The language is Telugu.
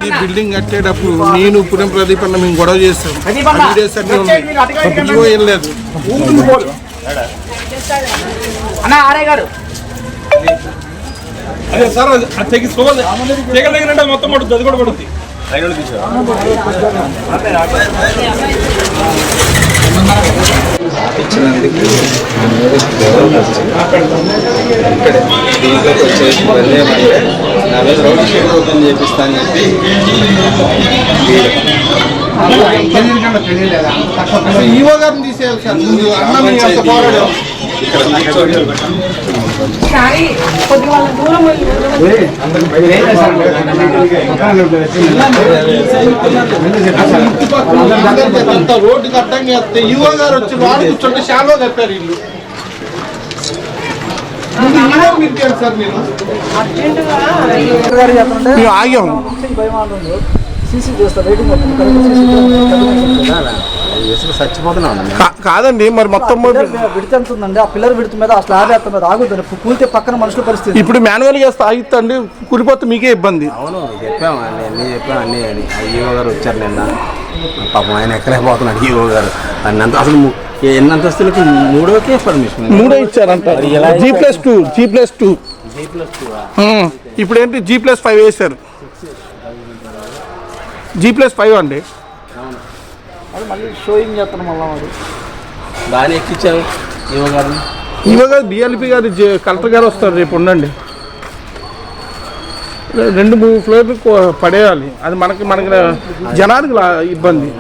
ఈ బిల్డింగ్ కట్టేటప్పుడు నేను పురం ప్రదీప్ అన్న మేము గొడవ చేస్తాం. ఏం లేదు అదే సార్ తెగ మొత్తం పడుతుంది, అది కూడా పడుతుంది. ఇచ్చినందుకు ఇక్కడ దీంట్లోకి వచ్చేసి వెళ్ళేమంటే నా మీద రోడ్ షీట్ ఓపెన్ చేపిస్తాను చెప్పి ఈవో గారిని తీసేయాలి సార్. అన్న పోరాడు రోడ్డు కట్టంగా వస్తే ఈవో గారు వచ్చి వాడు కూర్చోంటే షాలో కట్టారు ఇల్లు. సార్ మేము ఆగాము. కాదండి మరి మొత్తం విడుతుందండి. ఆ పిల్లర్ విడుతు మీద ఆ స్లాబ్ వేస్తా మీద ఆగుతుంది. కూలితే పక్కన మనుషుల పరిస్థితి. ఇప్పుడు మాన్యువల్ చేస్తే ఆగుతండి, కూలిపోతే మీకే ఇబ్బంది. అవును చెప్పాము అండి, అన్నీ చెప్పాము. అన్నీ అని ఈవో గారు వచ్చారు నిన్న. పాపం ఆయన ఎక్కలేకపోతున్నాడు ఈవో గారు. అన్నంత అసలు ఎన్ని అంతస్తులకి మూడోకే పర్మిషన్ మూడో ఇచ్చారంట. G+2 ఇప్పుడు ఏంటి G+5 వేశారు. G+5 అండి. మళ్ళీ షోయింగ్ చేస్తాను. మళ్ళీ వాడు బాగానే ఎక్కించారు ఈవో గారు డిఎల్పి గారు కలెక్టర్ గారు వస్తారు రేపు. ఉండండి, 2-3 ఫ్లోర్లు పడేయాలి. అది మనకి జనానికి ఇబ్బంది.